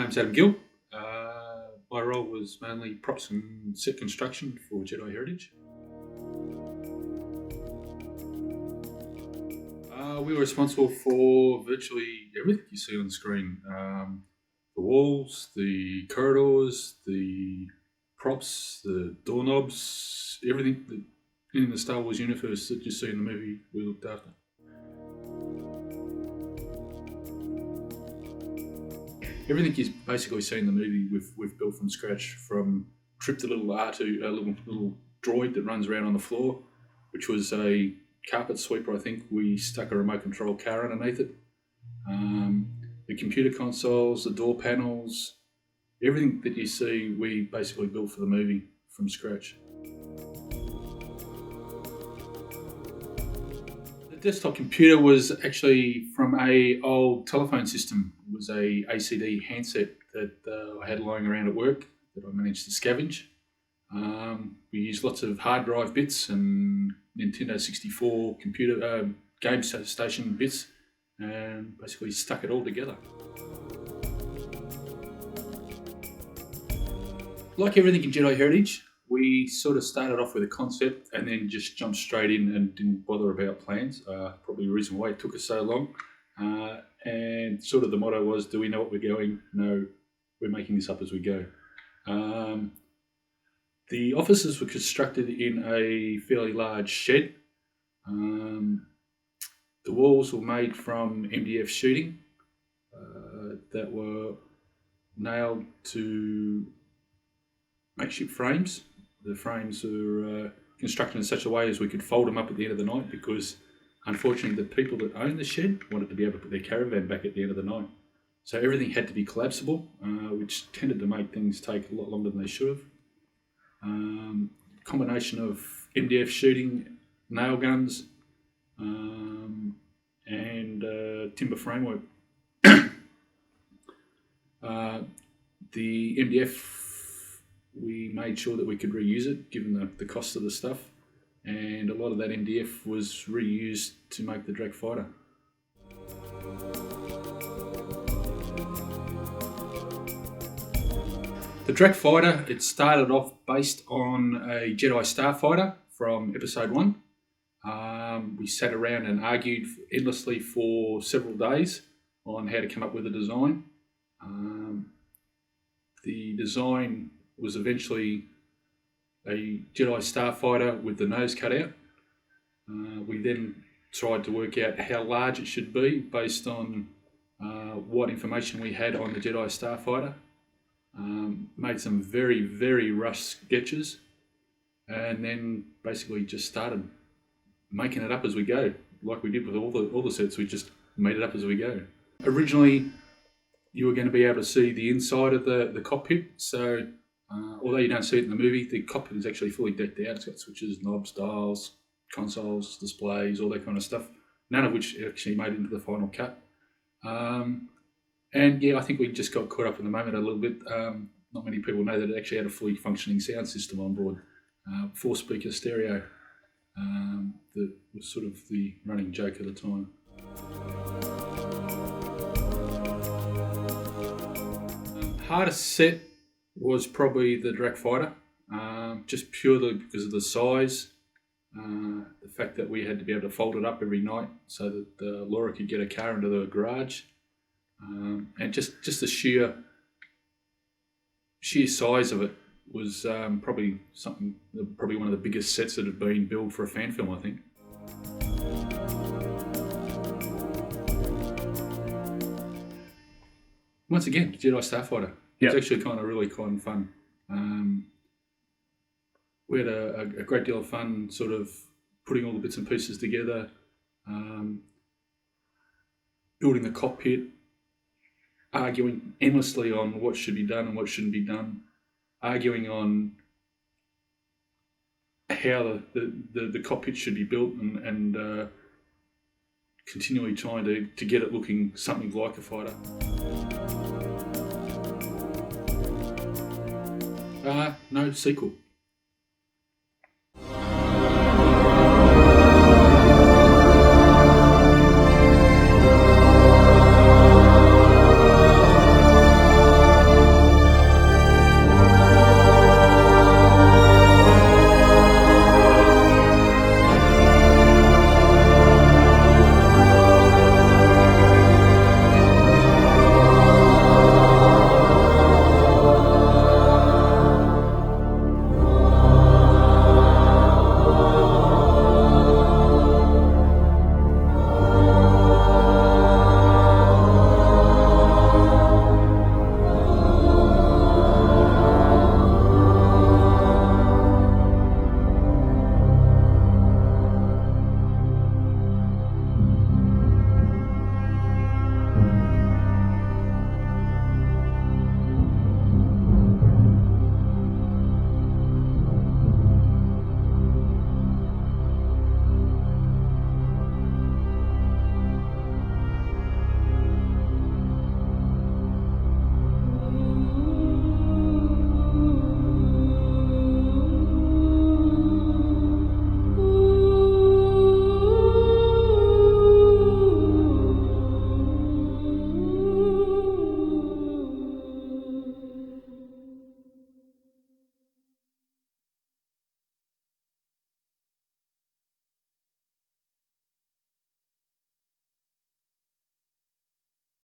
name's Adam Gill. My role was mainly props and set construction for Jedi Heritage. We were responsible for virtually everything you see on the screen. The walls, the corridors, the props, the doorknobs, everything that in the Star Wars universe that you see in the movie, we looked after. Everything you basically see in the movie, we've built from scratch. From Trip, the little R2, little droid that runs around on the floor, which was a carpet sweeper. I think we stuck a remote control car underneath it. The computer consoles, the door panels, everything that you see, we basically built for the movie from scratch. The desktop computer was actually from a old telephone system. It was a ACD handset that I had lying around at work that I managed to scavenge. We used lots of hard drive bits and Nintendo 64 computer game station bits and basically stuck it all together. Like everything in Jedi Heritage, we sort of started off with a concept and then just jumped straight in and didn't bother about plans. Probably the reason why it took us so long. And sort of the motto was, do we know what we're going? No, we're making this up as we go. The offices were constructed in a fairly large shed. The walls were made from MDF sheeting that were nailed to makeshift frames. The frames were constructed in such a way as we could fold them up at the end of the night, because unfortunately the people that owned the shed wanted to be able to put their caravan back at the end of the night. So everything had to be collapsible, which tended to make things take a lot longer than they should have. Combination of MDF sheeting, nail guns, and timber framework. The MDF, we made sure that we could reuse it given the cost of the stuff, and a lot of that MDF was reused to make the Drek fighter. The Drek fighter, it started off based on a Jedi Starfighter from episode 1. We sat around and argued endlessly for several days on how to come up with a design. The design was eventually a Jedi Starfighter with the nose cut out. We then tried to work out how large it should be based on what information we had on the Jedi Starfighter. Made some very, very rough sketches, and then basically just started making it up as we go, like we did with all the sets. We just made it up as we go. Originally, you were going to be able to see the inside of the cockpit. So, although you don't see it in the movie, the cockpit is actually fully decked out. It's got switches, knobs, dials, consoles, displays, all that kind of stuff. None of which actually made it into the final cut. And yeah, I think we just got caught up in the moment a little bit. Not many people know that it actually had a fully functioning sound system on board. 4-speaker stereo. That was sort of the running joke at the time. Hardest set was probably the Drek fighter, just purely because of the size, the fact that we had to be able to fold it up every night so that Laura could get a car into the garage, and just the sheer size of it was probably one of the biggest sets that had been built for a fan film, I think. Once again, Jedi Starfighter. Yep. It was actually really fun. We had a great deal of fun sort of putting all the bits and pieces together, building the cockpit, arguing endlessly on what should be done and what shouldn't be done, arguing on how the cockpit should be built, and continually trying to get it looking something like a fighter. No sequel.